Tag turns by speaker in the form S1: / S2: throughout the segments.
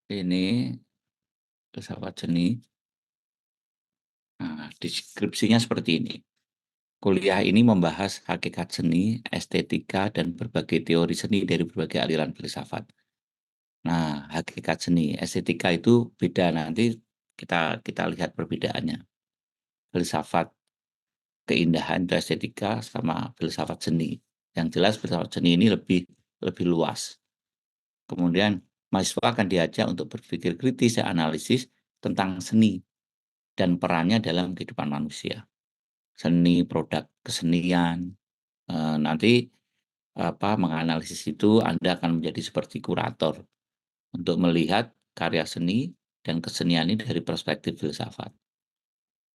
S1: Ini filsafat seni. Nah, deskripsinya seperti ini. Kuliah ini membahas hakikat seni, estetika, dan berbagai teori seni dari berbagai aliran filsafat. Nah, hakikat seni, estetika itu beda, nanti kita lihat perbedaannya. Filsafat keindahan itu estetika sama filsafat seni. Yang jelas filsafat seni ini lebih luas. Kemudian mahasiswa akan diajak untuk berpikir kritis dan analisis tentang seni dan perannya dalam kehidupan manusia. Seni, produk kesenian. Nanti menganalisis itu Anda akan menjadi seperti kurator untuk melihat karya seni dan kesenian ini dari perspektif filsafat.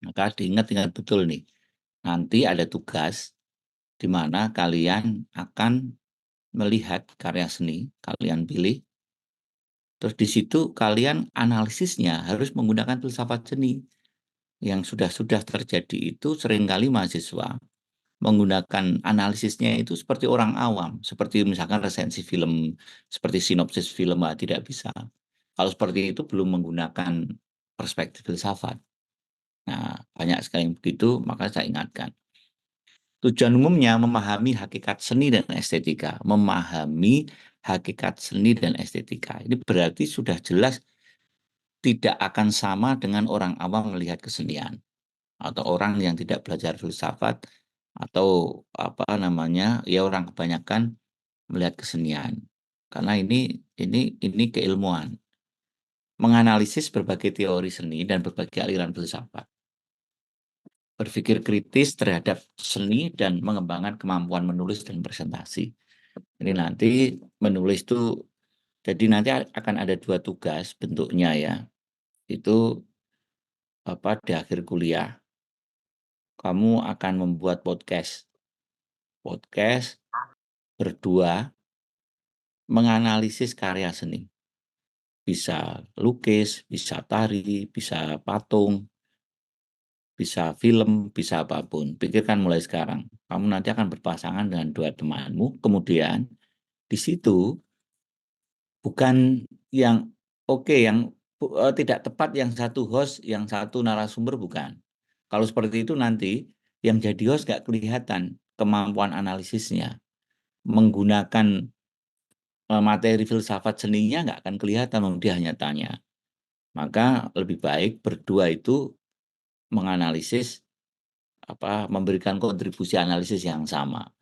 S1: Maka diingat-ingat betul nih, nanti ada tugas di mana kalian akan melihat karya seni, kalian pilih, terus di situ kalian analisisnya harus menggunakan filsafat seni. Yang sudah terjadi itu seringkali mahasiswa menggunakan analisisnya itu seperti orang awam, seperti misalkan resensi film, seperti sinopsis film, tidak bisa. Kalau seperti itu belum menggunakan perspektif filsafat. Nah, banyak sekali yang begitu, maka saya ingatkan. Tujuan umumnya memahami hakikat seni dan estetika. Memahami hakikat seni dan estetika. Ini berarti sudah jelas tidak akan sama dengan orang awam melihat kesenian. Atau orang yang tidak belajar filsafat, atau ya orang kebanyakan melihat kesenian. Karena ini keilmuan. Menganalisis berbagai teori seni dan berbagai aliran filsafat. Berpikir kritis terhadap seni dan mengembangkan kemampuan menulis dan presentasi. Ini nanti menulis itu, jadi nanti akan ada 2 tugas bentuknya ya. Itu di akhir kuliah kamu akan membuat podcast. Podcast berdua menganalisis karya seni. Bisa lukis, bisa tari, bisa patung, bisa film, bisa apapun. Pikirkan mulai sekarang. Kamu nanti akan berpasangan dengan 2 temanmu, kemudian di situ bukan yang yang tidak tepat yang satu host, yang satu narasumber, bukan. Kalau seperti itu nanti yang jadi host nggak kelihatan kemampuan analisisnya. Menggunakan materi filsafat seninya nggak akan kelihatan, dia hanya tanya. Maka lebih baik berdua itu menganalisis, memberikan kontribusi analisis yang sama.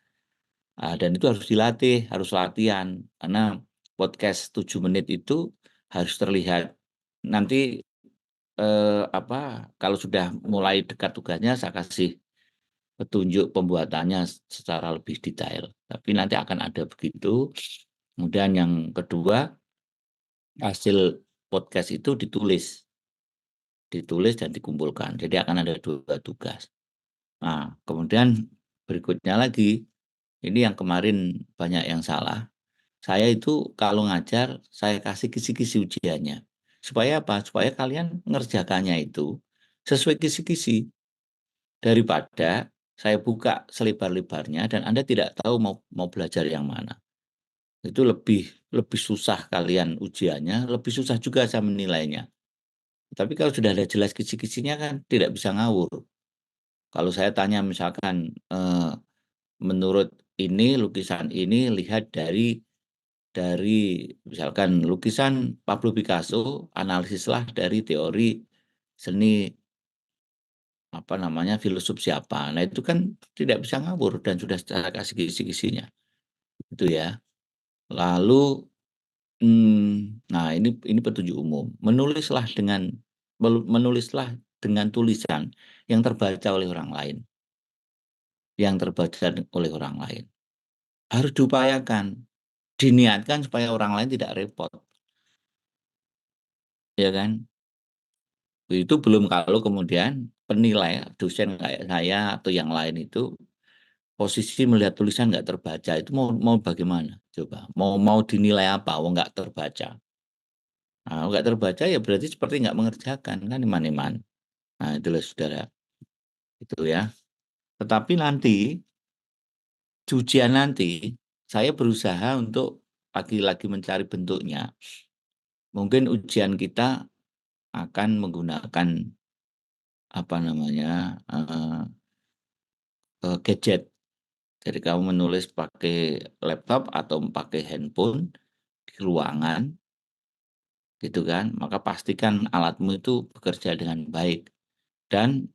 S1: Dan itu harus dilatih, harus latihan. Karena podcast 7 menit itu harus terlihat. Nanti kalau sudah mulai dekat tugasnya, saya kasih petunjuk pembuatannya secara lebih detail. Tapi nanti akan ada begitu. Kemudian yang kedua, hasil podcast itu ditulis dan dikumpulkan. Jadi akan ada 2 tugas. Nah, kemudian berikutnya lagi, ini yang kemarin banyak yang salah. Saya itu kalau ngajar, saya kasih kisi-kisi ujiannya. Supaya apa? Supaya kalian ngerjakannya itu sesuai kisi-kisi. Daripada saya buka selebar-lebarnya dan Anda tidak tahu mau belajar yang mana. Itu lebih susah kalian ujiannya, lebih susah juga saya menilainya. Tapi kalau sudah ada jelas kisi-kisinya kan tidak bisa ngawur. Kalau saya tanya misalkan, menurut ini, lukisan ini lihat dari misalkan lukisan Pablo Picasso, analisislah dari teori seni, filsuf siapa. Nah, itu kan tidak bisa ngawur dan sudah saya kasih kisi-kisinya, itu ya. Lalu, nah ini petunjuk umum. Menulislah dengan tulisan yang terbaca oleh orang lain. Harus diupayakan, diniatkan supaya orang lain tidak repot, ya kan? Itu belum kalau kemudian penilai, dosen kayak saya atau yang lain itu posisi melihat tulisan nggak terbaca, itu mau bagaimana? Coba, mau dinilai apa? Nggak terbaca. Nah, nggak terbaca ya berarti seperti nggak mengerjakan, kan iman-iman. Nah, itulah saudara, itu ya. Tetapi nanti, ujian nanti, saya berusaha untuk lagi-lagi mencari bentuknya. Mungkin ujian kita akan menggunakan, apa namanya, gadget. Jadi kamu menulis pakai laptop atau pakai handphone di ruangan, gitu kan, maka pastikan alatmu itu bekerja dengan baik dan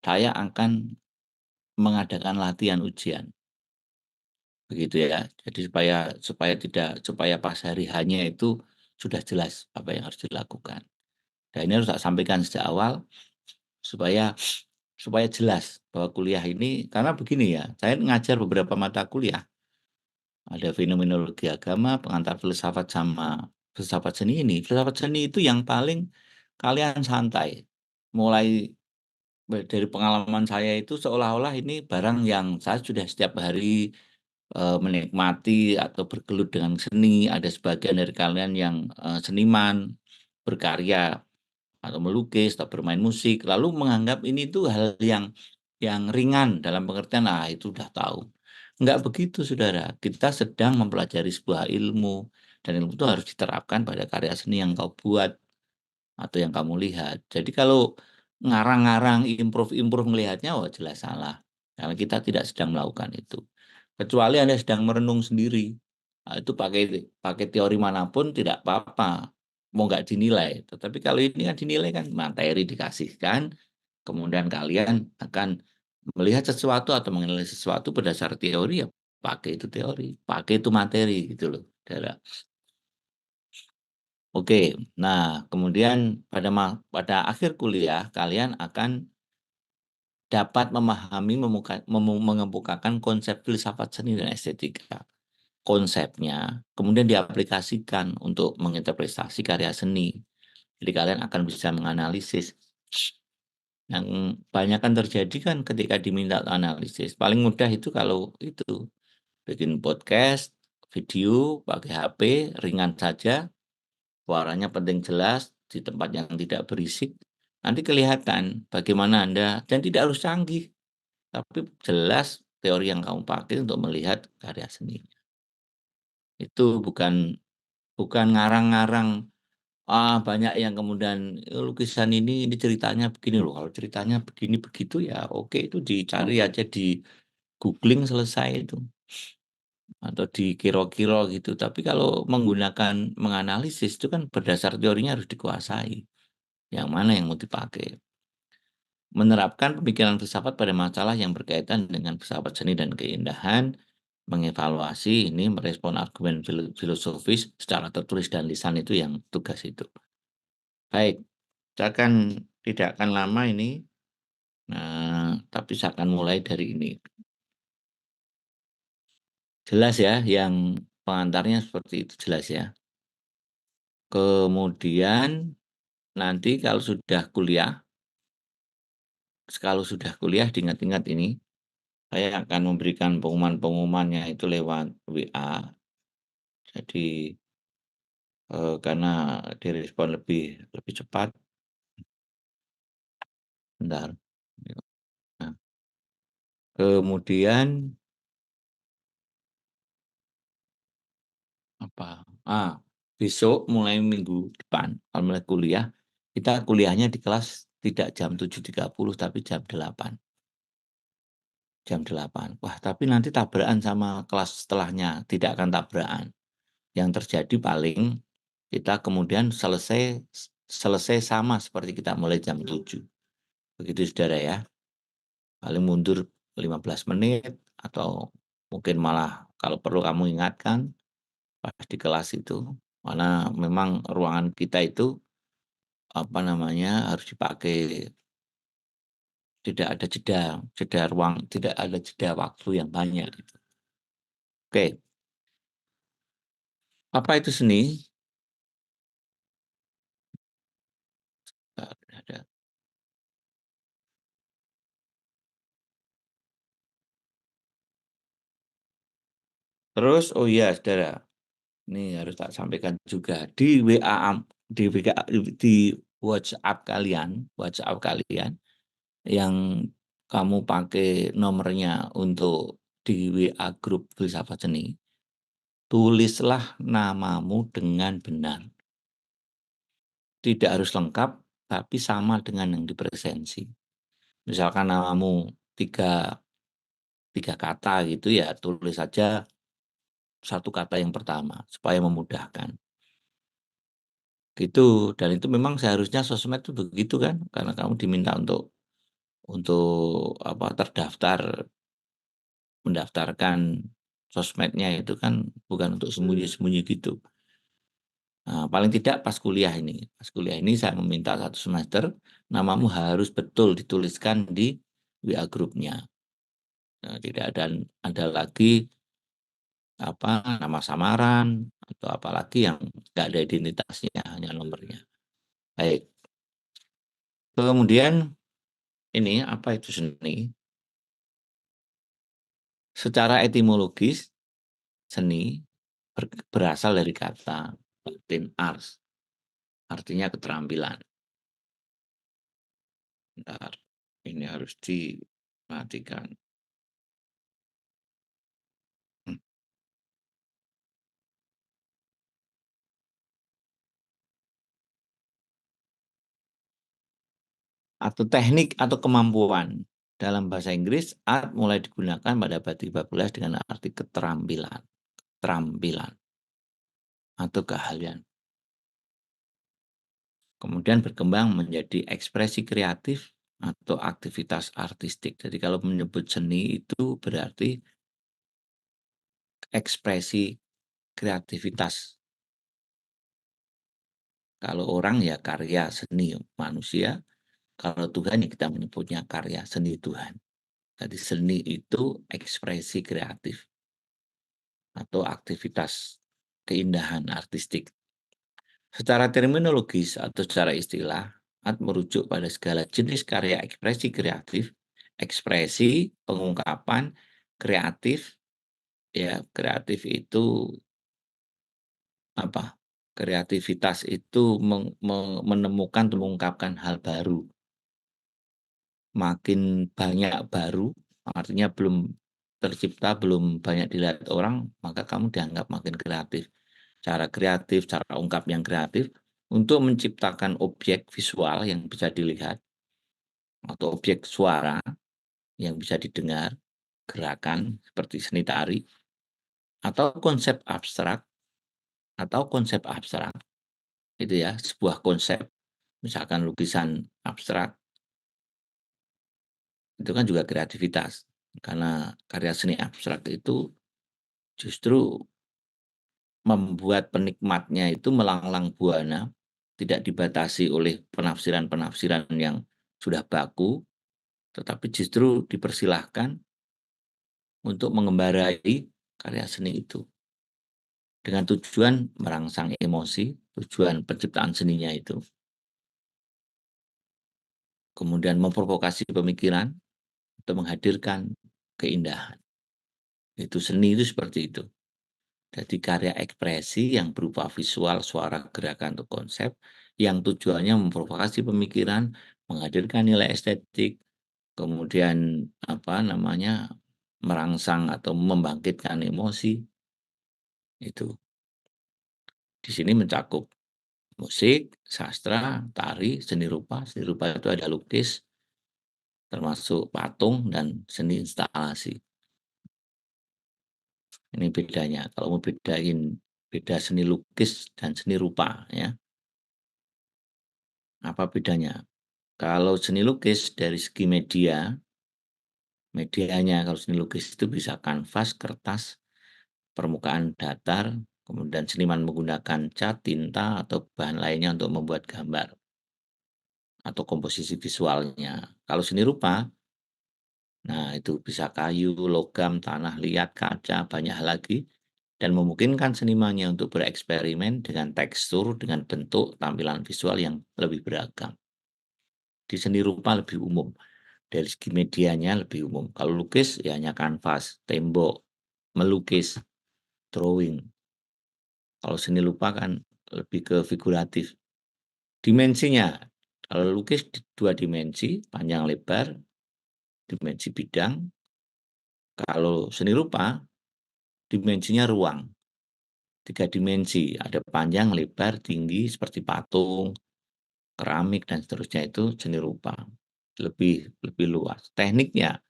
S1: saya akan mengadakan latihan ujian, begitu ya. Jadi supaya pas hari hanya itu sudah jelas apa yang harus dilakukan. Dan ini harus tak sampaikan sejak awal supaya supaya jelas bahwa kuliah ini karena begini ya, saya ngajar beberapa mata kuliah, ada fenomenologi agama, pengantar filsafat sama filsafat seni ini. Filsafat seni itu yang paling kalian santai. Mulai dari pengalaman saya itu seolah-olah ini barang yang saya sudah setiap hari, menikmati atau bergelut dengan seni. Ada sebagian dari kalian yang, seniman, berkarya atau melukis atau bermain musik, lalu menganggap ini tuh hal yang ringan dalam pengertian, "Ah, itu udah tahu." Enggak begitu, Saudara. Kita sedang mempelajari sebuah ilmu, dan ilmu itu harus diterapkan pada karya seni yang kau buat atau yang kamu lihat. Jadi kalau ngarang-ngarang, improve-improve melihatnya, wah jelas salah. Karena kita tidak sedang melakukan itu. Kecuali Anda sedang merenung sendiri. Itu pakai pakai teori manapun tidak apa-apa, mau nggak dinilai. Tetapi kalau ini kan dinilai kan materi dikasihkan, kemudian kalian akan melihat sesuatu atau menilai sesuatu berdasar teori, ya pakai itu teori, pakai itu materi gitu loh, Saudara. Oke, nah kemudian pada akhir kuliah kalian akan dapat memahami mengemukakan konsep filsafat seni dan estetika. Konsepnya kemudian diaplikasikan untuk menginterpretasi karya seni. Jadi kalian akan bisa menganalisis. Yang banyak kan terjadi kan ketika diminta analisis, paling mudah itu kalau itu, bikin podcast, video pakai HP, ringan saja, suaranya penting jelas, di tempat yang tidak berisik, nanti kelihatan bagaimana Anda dan tidak harus canggih, tapi jelas teori yang kamu pakai untuk melihat karya seni. Itu bukan ngarang-ngarang, banyak yang kemudian, lukisan ini ceritanya begini loh, kalau ceritanya begini begitu ya oke itu dicari aja di googling selesai itu, atau di kiro-kiro gitu. Tapi kalau menggunakan menganalisis itu kan berdasar teorinya harus dikuasai, yang mana yang mau dipakai. Menerapkan pemikiran filsafat pada masalah yang berkaitan dengan filsafat seni dan keindahan, mengevaluasi ini merespon argumen filosofis secara tertulis dan lisan itu yang tugas itu. Baik, saya akan tidak akan lama ini, tapi saya akan mulai dari ini. Jelas ya yang pengantarnya seperti itu, jelas ya. Kemudian nanti kalau sudah kuliah diingat-ingat ini, saya akan memberikan pengumuman-pengumumannya itu lewat WA. Jadi, karena direspon lebih lebih cepat, bentar. Nah, kemudian apa, besok mulai minggu depan, kalau mulai kuliah, kita kuliahnya di kelas tidak jam 7.30 tapi jam 8. Wah, tapi nanti tabrakan sama kelas setelahnya, tidak akan tabrakan. Yang terjadi paling kita kemudian selesai sama seperti kita mulai jam 7. Begitu Saudara ya. Paling mundur 15 menit atau mungkin malah kalau perlu kamu ingatkan pas di kelas itu, karena memang ruangan kita itu, apa namanya, harus dipakai, tidak ada tidak ada jeda waktu yang banyak gitu. Oke, apa itu seni? Ada. Terus oh iya Saudara, ini harus tak sampaikan juga di WA di WhatsApp kalian yang kamu pakai nomornya untuk di WA grup filsafat seni, tulislah namamu dengan benar. tidak harus lengkap, tapi sama dengan yang dipresensi. Misalkan namamu tiga tiga kata gitu ya, tulis saja satu kata yang pertama supaya memudahkan. Gitu, dan itu memang seharusnya sosmed itu begitu kan, karena kamu diminta untuk apa, mendaftarkan sosmednya itu kan bukan untuk sembunyi-sembunyi gitu. Nah, paling tidak pas kuliah ini saya meminta satu semester, namamu harus betul dituliskan di WA grupnya. Tidak ada lagi apa, nama samaran atau apalagi yang nggak ada identitasnya, hanya nomornya. Baik, kemudian ini apa itu seni? Secara etimologis, seni berasal dari kata Latin ars, artinya keterampilan. Bentar, ini harus dimatikan. Hmm. Atau teknik atau kemampuan. Dalam bahasa Inggris, art mulai digunakan pada abad 13 dengan arti keterampilan atau keahlian. Kemudian berkembang menjadi ekspresi kreatif atau aktivitas artistik. Jadi kalau menyebut seni itu berarti ekspresi kreativitas. Kalau orang ya karya seni manusia, kalau Tuhan ya kita menyebutnya karya seni Tuhan. Jadi seni itu ekspresi kreatif atau aktivitas keindahan artistik. Secara terminologis atau secara istilah, art merujuk pada segala jenis karya ekspresi kreatif, ekspresi, pengungkapan, kreatif, ya kreatif itu apa? Kreativitas itu menemukan, mengungkapkan hal baru. Makin banyak baru, artinya belum tercipta, belum banyak dilihat orang, maka kamu dianggap makin kreatif. Cara kreatif, cara ungkap yang kreatif untuk menciptakan objek visual yang bisa dilihat atau objek suara yang bisa didengar, gerakan seperti seni tari atau konsep abstrak itu ya, sebuah konsep, misalkan lukisan abstrak itu kan juga kreativitas. Karena karya seni abstrak itu justru membuat penikmatnya itu melanglang buana, tidak dibatasi oleh penafsiran-penafsiran yang sudah baku, tetapi justru dipersilahkan untuk mengembarai karya seni itu. Dengan tujuan merangsang emosi, tujuan penciptaan seninya itu. Kemudian memprovokasi pemikiran untuk menghadirkan keindahan. Itu seni itu seperti itu. Jadi karya ekspresi yang berupa visual, suara, gerakan, atau konsep yang tujuannya memprovokasi pemikiran, menghadirkan nilai estetik, kemudian apa namanya, merangsang atau membangkitkan emosi, itu. Di sini mencakup musik, sastra, tari, seni rupa. Seni rupa itu ada lukis, termasuk patung dan seni instalasi. Ini bedanya. Kalau mau beda seni lukis dan seni rupa ya. Apa bedanya? Kalau seni lukis dari segi medianya kalau seni lukis itu bisa kanvas, kertas, permukaan datar, kemudian seniman menggunakan cat, tinta, atau bahan lainnya untuk membuat gambar atau komposisi visualnya. Kalau seni rupa, nah itu bisa kayu, logam, tanah liat, kaca, banyak hal lagi, dan memungkinkan senimannya untuk bereksperimen dengan tekstur, dengan bentuk, tampilan visual yang lebih beragam. Di seni rupa lebih umum. Dari segi medianya lebih umum. Kalau lukis ya hanya kanvas, tembok, melukis, drawing. Kalau seni rupa kan lebih ke figuratif. Dimensinya, kalau lukis dua dimensi, panjang lebar, dimensi bidang. Kalau seni rupa, dimensinya ruang, tiga dimensi, ada panjang, lebar, tinggi, seperti patung, keramik dan seterusnya itu seni rupa, lebih lebih luas. Tekniknya,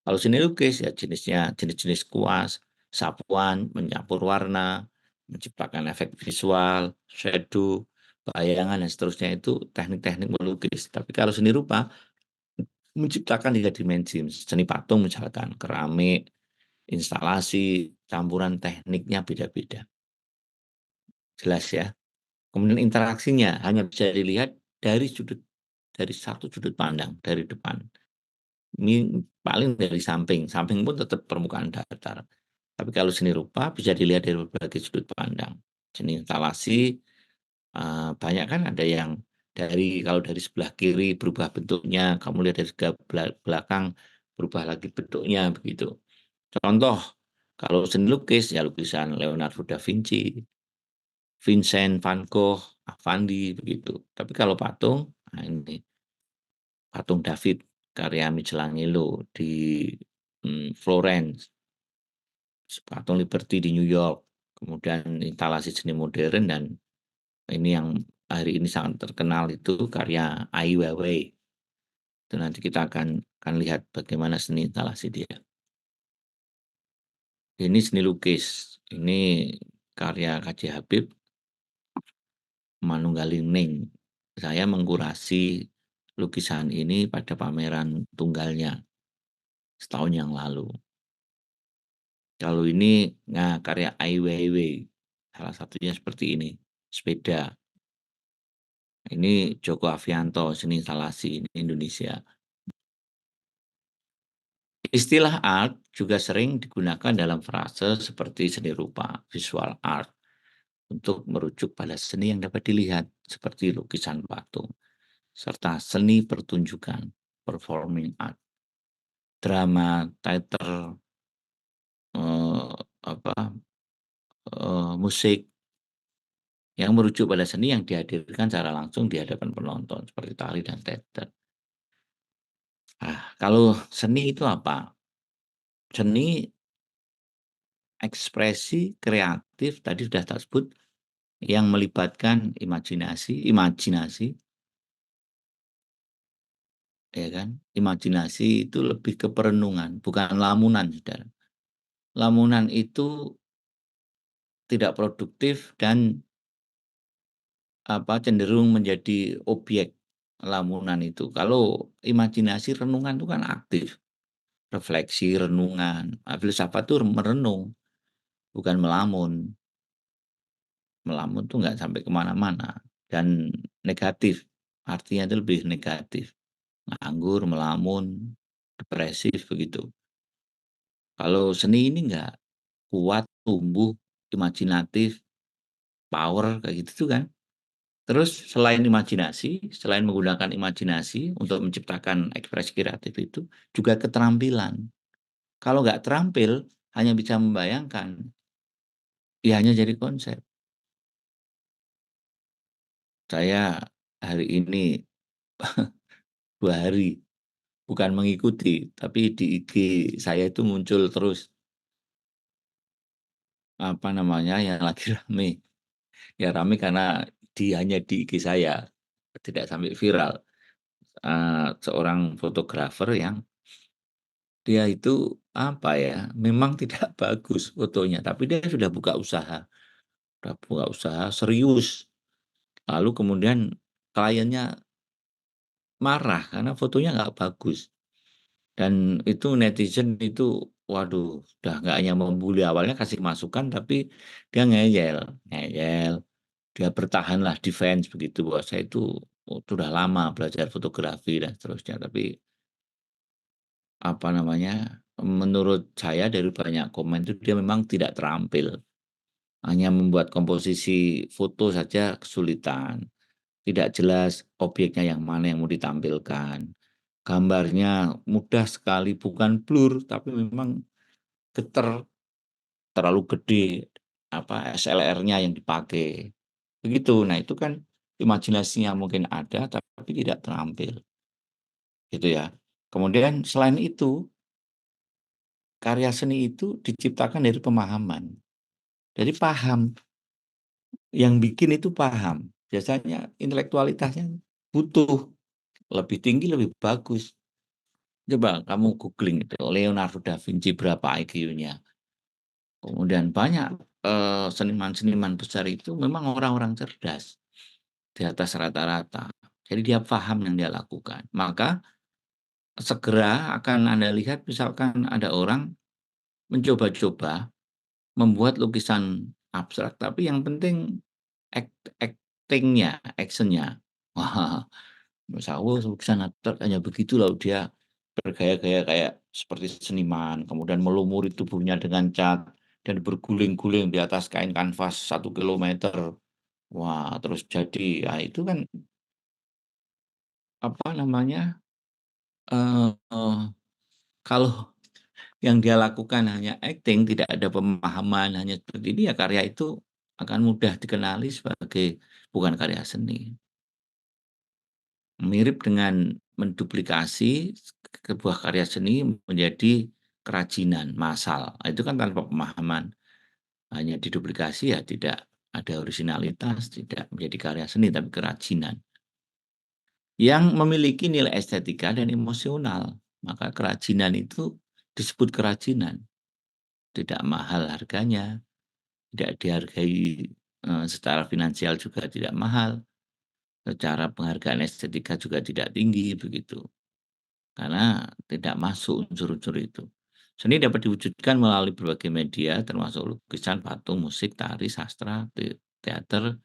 S1: kalau seni lukis ya jenis-jenis kuas, sapuan, mencampur warna, menciptakan efek visual, shadow, bayangan dan seterusnya itu teknik-teknik melukis. Tapi kalau seni rupa, menciptakan 3 dimensi, seni patung misalkan, keramik, instalasi, campuran tekniknya beda-beda, jelas ya. Kemudian interaksinya hanya bisa dilihat dari satu sudut pandang, dari depan. Paling dari samping, samping pun tetap permukaan datar. Tapi kalau seni rupa bisa dilihat dari berbagai sudut pandang. Seni instalasi, banyak kan ada yang kalau dari sebelah kiri berubah bentuknya, kamu lihat dari sebelah belakang berubah lagi bentuknya, begitu. Contoh, kalau seni lukis, ya lukisan Leonardo da Vinci, Vincent van Gogh, Van begitu. Tapi kalau patung, nah ini patung David karya Michelangelo di Florence, patung Liberty di New York, kemudian instalasi seni modern dan ini yang hari ini sangat terkenal itu karya Ai Weiwei. Itu nanti kita akan lihat bagaimana seni instalasi dia. Ini seni lukis, ini karya K.J. Habib, Manunggaling Ning. Saya mengkurasi lukisan ini pada pameran tunggalnya setahun yang lalu. Kalau ini, nah karya Ai Weiwei, salah satunya seperti ini, sepeda. Ini Joko Avianto, seni instalasi Indonesia. Istilah art juga sering digunakan dalam frase seperti seni rupa, visual art, untuk merujuk pada seni yang dapat dilihat seperti lukisan patung, serta seni pertunjukan, performing art, drama, teater, apa, musik, yang merujuk pada seni yang dihadirkan secara langsung di hadapan penonton seperti tari dan teater. Nah, kalau seni itu apa? Seni ekspresi kreatif tadi sudah tak sebut yang melibatkan imajinasi, ya kan? Imajinasi itu lebih ke perenungan, bukan lamunan, Saudara. Lamunan itu tidak produktif dan cenderung menjadi objek lamunan itu. Kalau imajinasi, renungan itu kan aktif, refleksi, renungan. Filsafat itu merenung, bukan melamun. Melamun tuh nggak sampai kemana-mana dan negatif, artinya itu lebih negatif. Nganggur, melamun, depresif, begitu. Kalau seni ini enggak, kuat, tumbuh, imajinatif, power, kayak gitu tuh kan. Terus selain menggunakan imajinasi untuk menciptakan ekspresi kreatif itu, juga keterampilan. Kalau nggak terampil, hanya bisa membayangkan, ya hanya jadi konsep. Saya hari ini 2 hari, bukan mengikuti, tapi di IG saya itu muncul terus, yang lagi rame. Ya rame karena hanya di IG saya, tidak sampai viral. Seorang fotografer yang dia itu, memang tidak bagus fotonya, tapi dia sudah buka usaha serius. Lalu kemudian kliennya marah karena fotonya nggak bagus. Dan itu netizen itu, waduh, udah nggak hanya membuli, awalnya kasih masukan, tapi dia ngeyel ngeyel, dia bertahanlah, defense begitu, bahwa saya itu, sudah lama belajar fotografi dan seterusnya. Tapi, menurut saya dari banyak komen itu dia memang tidak terampil, hanya membuat komposisi foto saja kesulitan, tidak jelas objeknya yang mana yang mau ditampilkan. Gambarnya mudah sekali, bukan blur, tapi memang geter, terlalu gede, SLR-nya yang dipakai, begitu. Nah, itu kan imajinasinya mungkin ada, tapi tidak terampil, gitu ya. Kemudian selain itu, karya seni itu diciptakan dari pemahaman. Jadi paham, yang bikin itu paham, biasanya intelektualitasnya butuh lebih tinggi, lebih bagus. Coba kamu googling itu, Leonardo da Vinci berapa IQ-nya. Kemudian banyak, seniman-seniman besar itu memang orang-orang cerdas, di atas rata-rata. Jadi dia paham yang dia lakukan. Maka segera akan Anda lihat misalkan ada orang mencoba-coba membuat lukisan abstrak, tapi yang penting acting-nya, action-nya. Wah, masa lukisan abstrak hanya begitu lalu dia bergaya-gaya kayak seperti seniman, kemudian melumuri tubuhnya dengan cat dan berguling-guling di atas kain kanvas 1 kilometer. Wah, terus jadi, ya itu kan, apa namanya, eee, kalau yang dia lakukan hanya acting, tidak ada pemahaman, hanya seperti ini, ya karya itu akan mudah dikenali sebagai bukan karya seni. Mirip dengan menduplikasi sebuah karya seni menjadi kerajinan massal. Itu kan tanpa pemahaman, hanya diduplikasi ya tidak ada orisinalitas, tidak menjadi karya seni tapi kerajinan yang memiliki nilai estetika dan emosional. Maka kerajinan itu disebut kerajinan, tidak mahal harganya, tidak dihargai, secara finansial juga tidak mahal, secara penghargaan estetika juga tidak tinggi, begitu. Karena tidak masuk unsur-unsur itu. Seni dapat diwujudkan melalui berbagai media termasuk lukisan, patung, musik, tari, sastra, teater,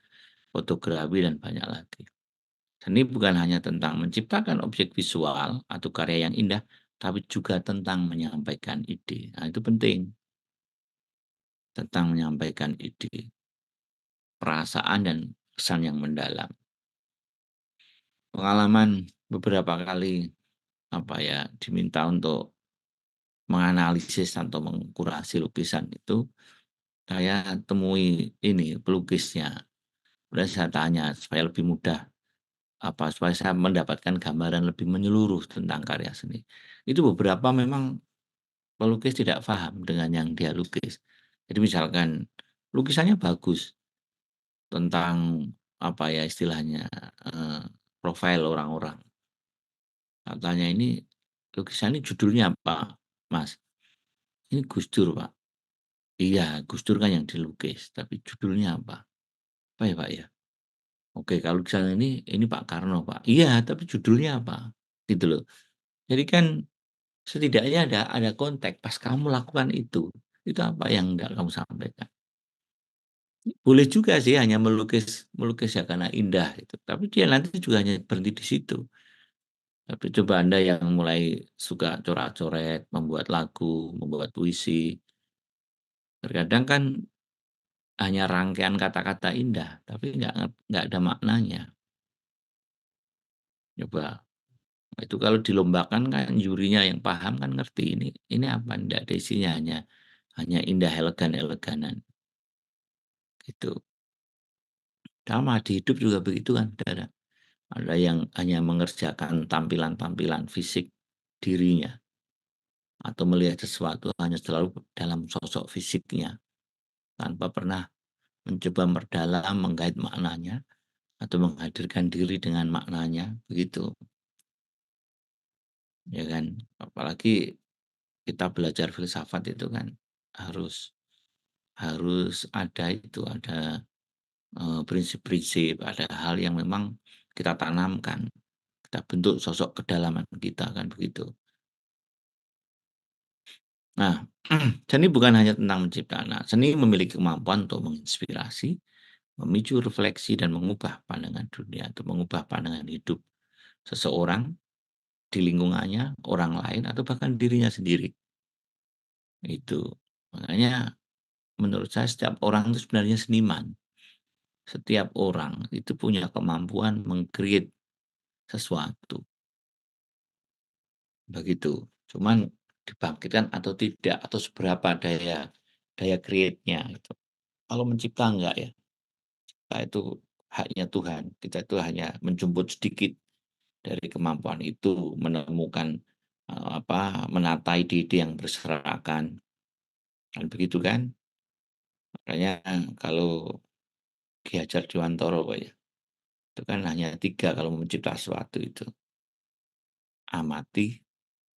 S1: fotografi, dan banyak lagi. Seni bukan hanya tentang menciptakan objek visual atau karya yang indah, tapi juga tentang menyampaikan ide. Nah, itu penting, tentang menyampaikan ide, perasaan, dan pesan yang mendalam. Pengalaman beberapa kali, apa ya, diminta untuk menganalisis atau mengkurasi lukisan itu, saya temui ini pelukisnya, kemudian saya tanya supaya lebih mudah, supaya saya mendapatkan gambaran lebih menyeluruh tentang karya seni. Itu beberapa memang pelukis tidak paham dengan yang dia lukis. Jadi misalkan lukisannya bagus tentang, apa ya istilahnya, eee, profil orang-orang. Tak tanya, "Ini lukisan ini judulnya apa, Mas?" "Ini Gus Dur, Pak." "Iya, Gus Dur kan yang dilukis, tapi judulnya apa?" "Apa ya, Pak, ya?" "Oke, kalau lukisan ini Pak Karno, Pak." "Iya, tapi judulnya apa?" Gitu loh. Jadi kan setidaknya ada konteks pas kamu lakukan itu apa yang enggak kamu sampaikan. Boleh juga sih hanya melukis melukis ya karena indah itu, tapi dia nanti juga hanya berhenti di situ. Tapi coba Anda yang mulai suka corak-coret, membuat lagu, membuat puisi, terkadang kan hanya rangkaian kata-kata indah, tapi nggak ada maknanya. Coba, itu kalau dilombakan kan jurinya yang paham kan ngerti ini apa, nggak ada isinya, hanya indah elegan-eleganan, gitu. Sama di hidup juga begitu kan, ada yang hanya mengerjakan tampilan-tampilan fisik dirinya, atau melihat sesuatu hanya selalu dalam sosok fisiknya, tanpa pernah mencoba memperdalam, menggait maknanya, atau menghadirkan diri dengan maknanya, begitu, ya kan. Apalagi kita belajar filsafat itu kan harus harus ada itu, ada, prinsip-prinsip, ada hal yang memang kita tanamkan, kita bentuk sosok kedalaman kita, kan begitu. Nah, seni bukan hanya tentang mencipta. Nah, seni memiliki kemampuan untuk menginspirasi, memicu refleksi, dan mengubah pandangan dunia atau mengubah pandangan hidup seseorang di lingkungannya, orang lain, atau bahkan dirinya sendiri. Itu. Makanya menurut saya setiap orang itu sebenarnya seniman. Setiap orang itu punya kemampuan meng-create sesuatu, begitu. Cuman dibangkitkan atau tidak, atau seberapa daya daya create-nya itu. Kalau mencipta enggak ya. Nah, itu haknya Tuhan. Kita itu hanya menjemput sedikit dari kemampuan itu, menemukan, menata ide-ide yang berserakan, kan begitu kan? Makanya kalau Ki Hajar Dewantara Pak ya, Itu kan hanya 3 kalau mencipta sesuatu itu, amati,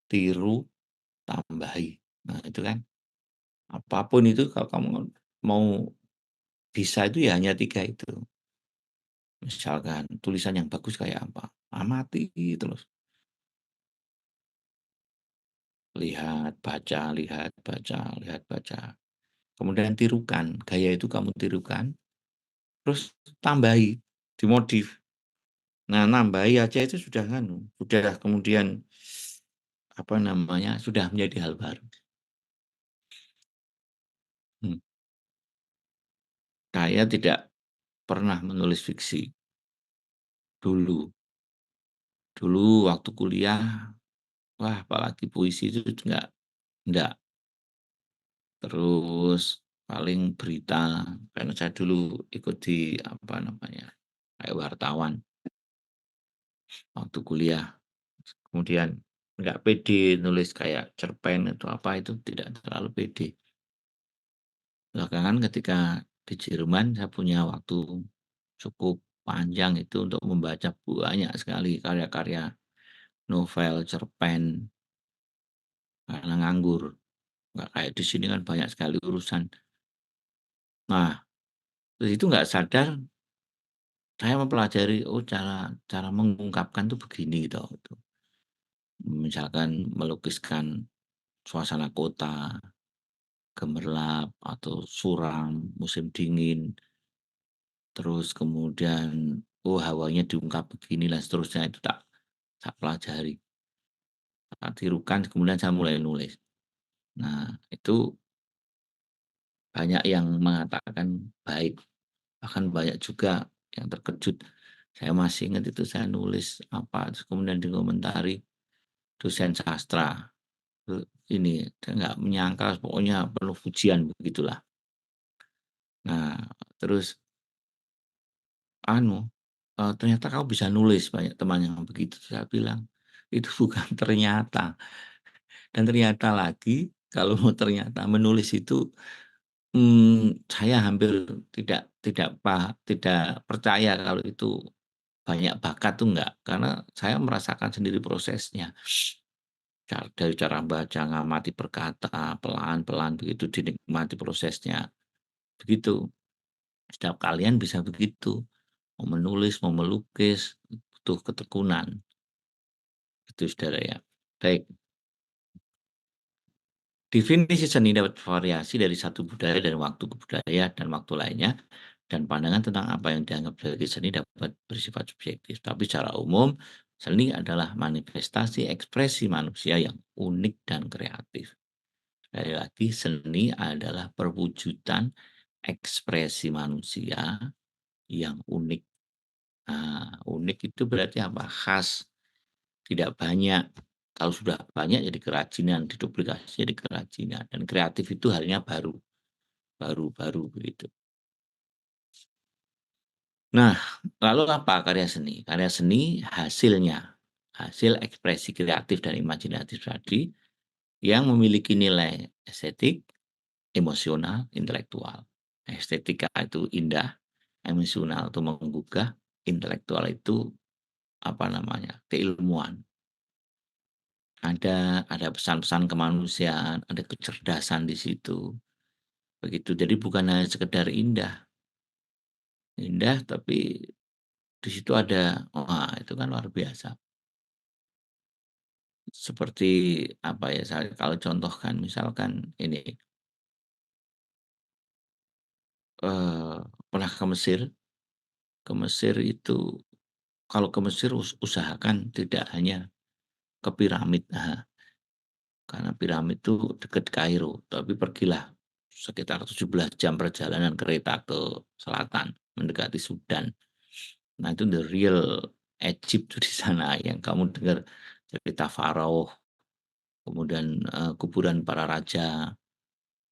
S1: tiru, tambahi. Nah itu kan, apapun itu kalau kamu mau bisa itu ya hanya 3 itu. Misalkan tulisan yang bagus kayak apa, amati terus, lihat, baca, lihat, baca, lihat, baca. Kemudian tirukan, gaya itu kamu tirukan, terus tambahi, dimodif. Nah, nambahi aja itu sudah sudah kemudian, apa namanya, sudah menjadi hal baru. Hmm, saya tidak pernah menulis fiksi dulu. Dulu waktu kuliah, wah apalagi puisi itu enggak. Terus paling berita, karena saya dulu ikut di, apa namanya, kayak wartawan waktu kuliah. Kemudian nggak pede nulis kayak cerpen atau apa, itu tidak terlalu pede. Belakangan ketika di Jerman saya punya waktu cukup panjang itu untuk membaca banyak sekali karya-karya novel, cerpen, karena nganggur. Nggak kayak di sini kan banyak sekali urusan. Nah, dari itu nggak sadar saya mempelajari, oh cara cara mengungkapkan tuh begini toh, gitu. Misalkan melukiskan suasana kota, gemerlap atau suram, musim dingin, terus kemudian, oh hawanya diungkap begini dan seterusnya, itu tak tak pelajari, tak tirukan, kemudian saya mulai nulis. Nah, itu banyak yang mengatakan baik, bahkan banyak juga yang terkejut. Saya masih ingat itu saya nulis apa, terus kemudian dikomentari dosen sastra, ini, dia nggak menyangka, pokoknya penuh pujian begitulah. Nah, terus anu, "Ternyata kamu bisa nulis," banyak teman yang begitu. Saya bilang, "Itu bukan ternyata." Dan ternyata lagi, kalau ternyata menulis itu, saya hampir tidak percaya kalau itu banyak bakat tuh enggak, karena saya merasakan sendiri prosesnya. Dari cara baca, ngamati perkata, pelan-pelan begitu dinikmati prosesnya, begitu. Setiap kalian bisa begitu, mau menulis, mau melukis, butuh ketekunan, itu saudara ya. Baik, definisi seni dapat variasi dari satu budaya dan waktu ke budaya dan waktu lainnya, dan pandangan tentang apa yang dianggap sebagai seni dapat bersifat subjektif. Tapi secara umum, seni adalah manifestasi ekspresi manusia yang unik dan kreatif. Sekali lagi, seni adalah perwujudan ekspresi manusia yang unik. Nah, unik itu berarti apa? Khas, tidak banyak. Kalau sudah banyak jadi kerajinan, diduplikasi jadi kerajinan. Dan kreatif itu halnya baru, baru begitu. Nah, lalu apa karya seni? Karya seni hasilnya, hasil ekspresi kreatif dan imajinatif tadi yang memiliki nilai estetik, emosional, intelektual. Estetika itu indah, emosional itu menggugah, intelektual itu apa namanya, keilmuan. Ada pesan-pesan kemanusiaan, ada kecerdasan di situ, begitu. Jadi bukan hanya sekedar indah, indah tapi di situ ada, wah itu kan luar biasa. Seperti apa ya, saya kalau contohkan misalkan ini, eee, pernah ke Mesir, itu kalau ke Mesir usahakan tidak hanya ke piramid, karena piramid itu dekat Kairo, tapi pergilah sekitar 17 jam perjalanan kereta ke selatan, mendekati Sudan. Nah, itu the real Egypt tuh di sana yang kamu dengar cerita faraoh, kemudian, kuburan para raja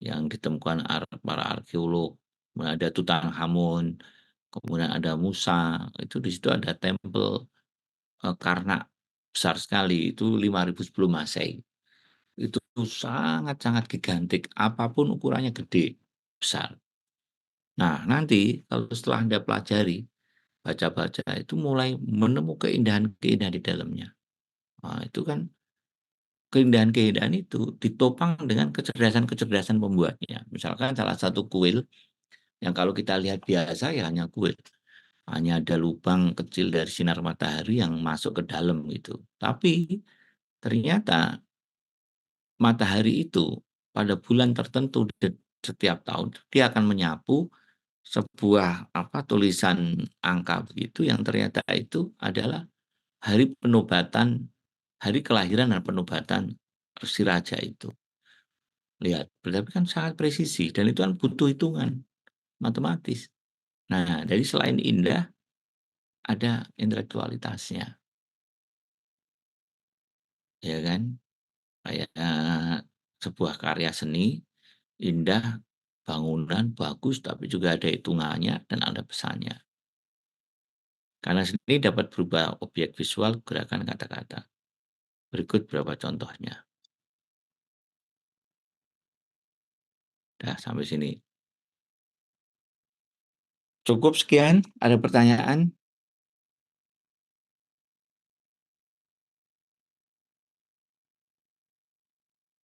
S1: yang ditemukan para arkeolog, kemudian ada Tutankhamun, kemudian ada Musa, itu di situ ada tempel, Karnak besar sekali, itu 5.000 sebelum Masehi. Itu sangat-sangat gigantik, apapun ukurannya gede, besar. Nah, nanti kalau setelah Anda pelajari, baca-baca itu mulai menemukan keindahan-keindahan di dalamnya. Nah, itu kan keindahan-keindahan itu ditopang dengan kecerdasan-kecerdasan pembuatnya. Misalkan salah satu kuil yang kalau kita lihat biasa ya hanya kuil, hanya ada lubang kecil dari sinar matahari yang masuk ke dalam gitu. Tapi ternyata matahari itu pada bulan tertentu setiap tahun dia akan menyapu sebuah tulisan angka begitu yang ternyata itu adalah hari penobatan, hari kelahiran dan penobatan si raja itu. Lihat, berarti kan sangat presisi dan itu kan butuh hitungan matematis. Nah, jadi selain indah ada intelektualitasnya, ya kan? Kayak sebuah karya seni indah, bangunan bagus tapi juga ada hitungannya dan ada pesannya. Karena seni dapat berubah objek visual, gerakan kata-kata. Berikut beberapa contohnya. Dah sampai sini. Cukup sekian, ada pertanyaan?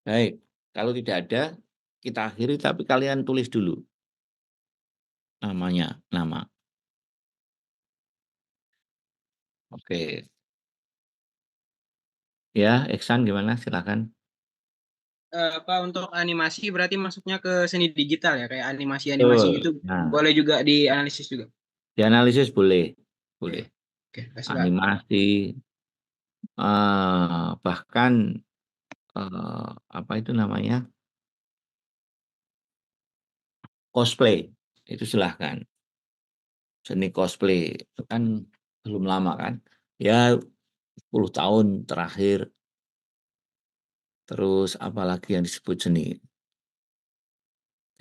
S1: Baik, kalau tidak ada, kita akhiri tapi kalian tulis dulu namanya, nama. Oke. Ya, Iksan gimana? Silakan.
S2: Apa untuk animasi berarti masuknya ke seni digital ya, kayak animasi-animasi
S1: Betul.
S2: gitu,
S1: Nah,
S2: boleh juga dianalisis juga.
S1: dianalisis boleh,
S2: Oke,
S1: boleh.
S2: oke, kasih Pak.
S1: Animasi, bahkan, apa itu namanya, cosplay, itu silahkan. Seni cosplay itu kan belum lama kan, ya 10 tahun terakhir, terus apalagi yang disebut seni,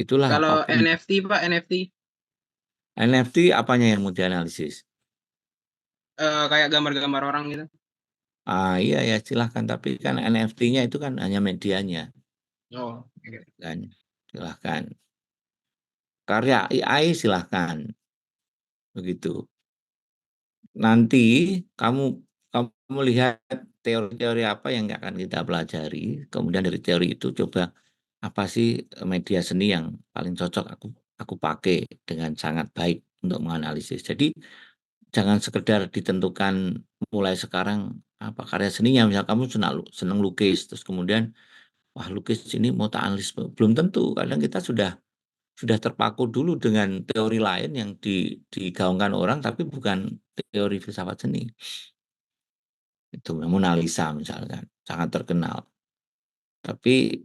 S1: itulah
S2: Kalau
S1: apapun.
S2: NFT Pak, NFT
S1: NFT apanya yang mau dianalisis?
S2: kayak gambar-gambar orang gitu.
S1: Iya ya silahkan, tapi kan NFT-nya itu kan hanya medianya
S2: Oh, oke.
S1: kan, silahkan. Karya AI silahkan, begitu. Nanti kamu kamu lihat teori-teori apa yang akan kita pelajari, kemudian dari teori itu coba apa sih media seni yang paling cocok aku pakai dengan sangat baik untuk menganalisis. Jadi jangan sekedar ditentukan mulai sekarang apa karya seninya, misal kamu senang lukis, terus kemudian wah lukis ini mau tak analisis, belum tentu. Kadang kita sudah terpaku dulu dengan teori lain yang digaungkan orang, tapi bukan teori filsafat seni. Itu Mona Lisa misalkan, sangat terkenal. Tapi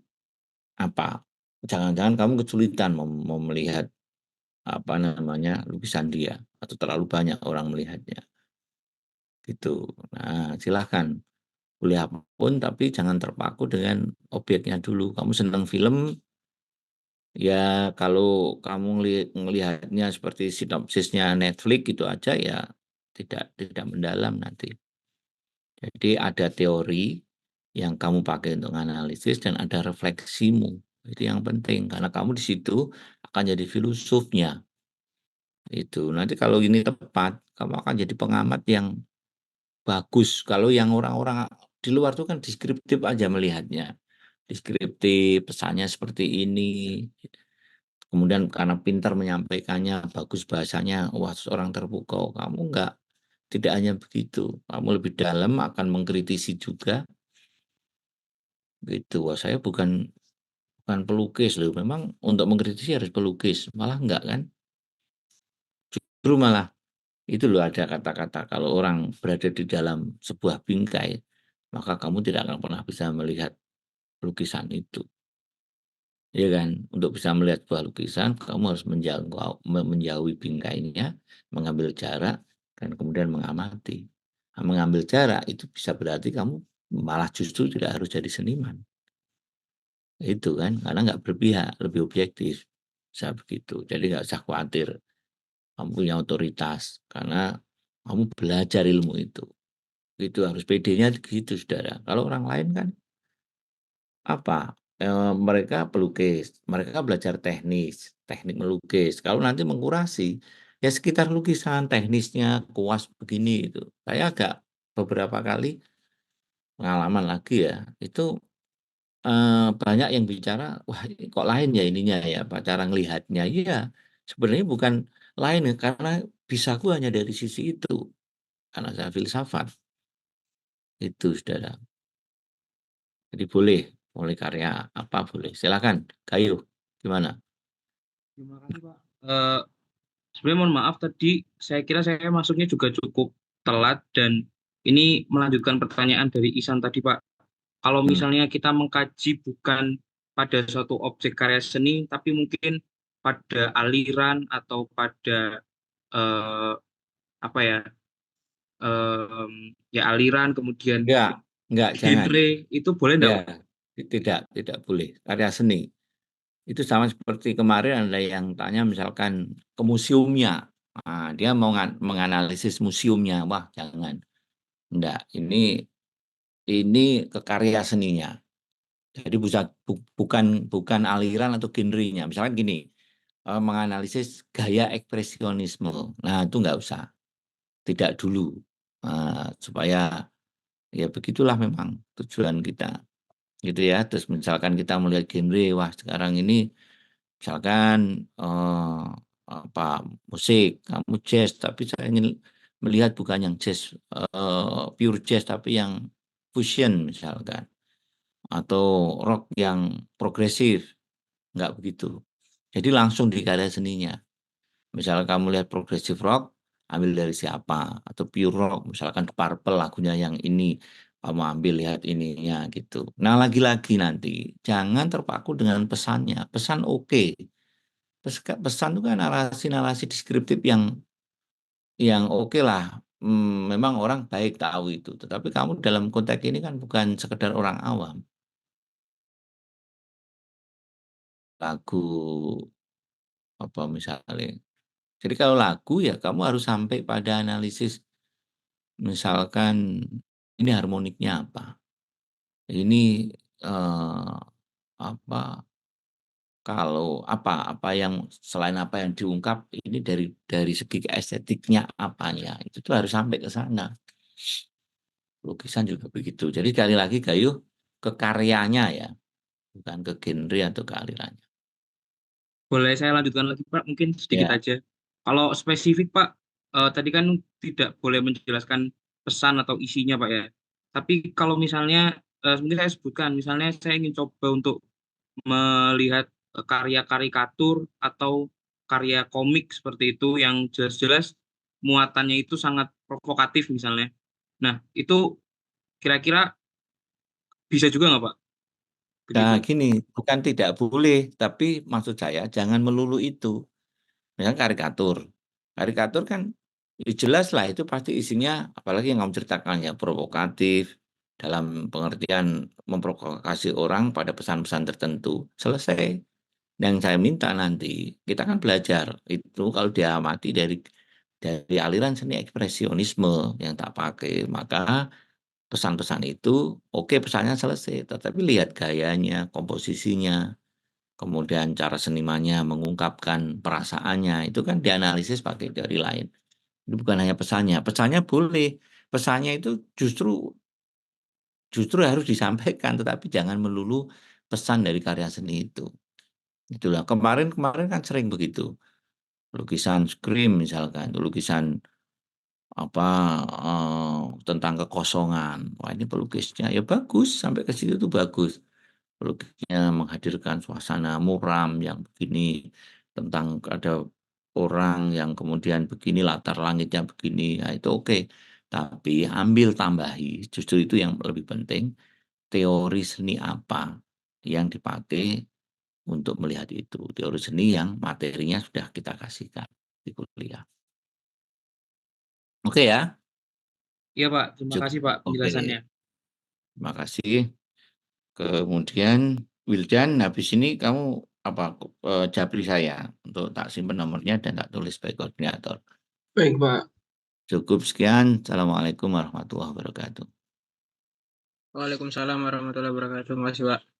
S1: apa, jangan-jangan kamu kesulitan mau melihat apa namanya lukisan dia atau terlalu banyak orang melihatnya gitu. Nah, silahkan kuliah apapun tapi jangan terpaku dengan objeknya dulu. Kamu senang film, ya kalau kamu ngelihatnya seperti sinopsisnya Netflix gitu aja ya tidak mendalam nanti. Jadi ada teori yang kamu pakai untuk analisis dan ada refleksimu. Itu yang penting karena kamu di situ akan jadi filosofnya. Itu. Nanti kalau ini tepat, kamu akan jadi pengamat yang bagus. Kalau yang orang-orang di luar itu kan deskriptif aja melihatnya. Deskriptif, pesannya seperti ini. Kemudian karena pintar menyampaikannya, bagus bahasanya, wah seorang terpukau. Kamu enggak, tidak hanya begitu. Kamu lebih dalam akan mengkritisi juga. Gitu. Wah saya bukan pelukis loh. Memang untuk mengkritisi harus pelukis. Malah enggak kan? Justru malah itu loh ada kata-kata kalau orang berada di dalam sebuah bingkai, maka kamu tidak akan pernah bisa melihat lukisan itu. Ya kan? Untuk bisa melihat sebuah lukisan, kamu harus menjauhi bingkainya, mengambil jarak, dan kemudian mengamati. Nah, mengambil jarak itu bisa berarti kamu malah justru tidak harus jadi seniman. Itu kan, karena nggak berpihak, lebih objektif. Bisa begitu. Jadi nggak usah khawatir, kamu punya otoritas, karena kamu belajar ilmu itu. Itu harus PD-nya gitu, Saudara. Kalau orang lain kan apa, mereka pelukis, mereka belajar teknik melukis. Kalau nanti mengkurasi, Ya sekitar lukisan, teknisnya, kuas begini itu. Saya agak beberapa kali pengalaman lagi ya, itu banyak yang bicara, "Wah kok lain ya ininya ya, Pak, cara ngelihatnya." Iya, sebenarnya bukan lain ya, karena bisaku hanya dari sisi itu, karena saya filsafat, itu Saudara. Jadi boleh, boleh karya apa boleh. Silakan, Kayu, gimana?
S3: Terima kasih, Pak. Sebenarnya mohon maaf tadi saya kira saya masuknya juga cukup telat dan ini melanjutkan pertanyaan dari Isan tadi, Pak. Kalau
S1: Hmm.
S3: misalnya kita mengkaji bukan pada suatu objek karya seni, tapi mungkin pada aliran atau pada eh, apa ya, ya aliran kemudian
S1: Enggak, jangan.
S3: genre itu boleh enggak, Pak?
S1: Ya, tidak boleh. Karya seni. Itu sama seperti kemarin ada yang tanya misalkan ke museumnya. Nah, dia mau menganalisis museumnya. Wah, jangan. Enggak, ini ke karya seninya. Jadi bukan aliran atau genrenya. Misalkan gini, menganalisis gaya ekspresionisme. Nah, itu enggak usah. Tidak dulu. Supaya ya begitulah memang tujuan kita. Gitu ya. Terus misalkan kita melihat genre, wah sekarang ini misalkan apa musik, kamu jazz, tapi saya ingin melihat bukan yang jazz pure jazz, tapi yang fusion misalkan, atau rock yang progresif, nggak begitu. Jadi langsung di karya seninya. Misal kamu lihat progresif rock, ambil dari siapa, atau pure rock, misalkan The Purple lagunya yang ini, kamu ambil lihat ininya gitu. Nah lagi-lagi nanti jangan terpaku dengan pesannya. Pesan oke. Pesan itu kan narasi-narasi deskriptif yang oke lah. Memang orang baik tahu itu. Tetapi kamu dalam konteks ini kan bukan sekedar orang awam. Lagu apa misalnya. Jadi kalau lagu ya kamu harus sampai pada analisis misalkan ini harmoniknya apa. Ini eh, apa kalau apa yang selain apa yang diungkap ini dari segi estetiknya apanya itu tuh harus sampai ke sana. Lukisan juga begitu. Jadi sekali lagi Gayo ke karyanya ya, bukan ke genre atau ke alirannya.
S3: Boleh saya lanjutkan lagi, Pak? Mungkin sedikit
S1: Ya,
S3: aja. Kalau spesifik, Pak, tadi kan tidak boleh menjelaskan pesan atau isinya, Pak ya. Tapi kalau misalnya, mungkin saya sebutkan, misalnya saya ingin coba untuk melihat karya karikatur atau karya komik seperti itu yang jelas-jelas muatannya itu sangat provokatif misalnya. Nah, itu kira-kira bisa juga nggak, Pak?
S1: nah
S3: Begitu.
S1: gini, bukan tidak boleh, tapi maksud saya jangan melulu itu. Misalnya karikatur. Karikatur kan ya jelas lah itu pasti isinya, apalagi yang kamu ceritakan ya, provokatif, dalam pengertian memprovokasi orang pada pesan-pesan tertentu. Selesai. Yang saya minta nanti, kita kan belajar itu kalau diamati dari aliran seni ekspresionisme yang tak pakai, maka pesan-pesan itu oke pesannya selesai, tetapi lihat gayanya, komposisinya, kemudian cara senimannya mengungkapkan perasaannya, itu kan dianalisis pakai dari lain. Itu bukan hanya pesannya, pesannya boleh, pesannya itu justru harus disampaikan, tetapi jangan melulu pesan dari karya seni itu. Itulah kemarin kan sering begitu. Lukisan Scream misalkan, lukisan apa tentang kekosongan. Wah, ini pelukisnya ya bagus, sampai ke situ tuh bagus. Pelukisnya menghadirkan suasana muram yang begini, tentang ada orang yang kemudian begini, latar langitnya begini, nah itu oke. Tapi ambil tambahi, justru itu yang lebih penting, teori seni apa yang dipakai untuk melihat itu. Teori seni yang materinya sudah kita kasihkan di kuliah. Oke ya,
S3: Iya, Pak. Terima
S1: cukup.
S3: kasih, Pak,
S1: Oke,
S3: penjelasannya.
S1: terima kasih. Kemudian Wildan, habis ini kamu apa japri saya untuk tak simpan nomornya dan tak tulis sebagai koordinator.
S2: Baik, Pak.
S1: Cukup sekian. Assalamualaikum warahmatullahi wabarakatuh.
S2: Waalaikumsalam warahmatullahi wabarakatuh. Terima kasih, Pak.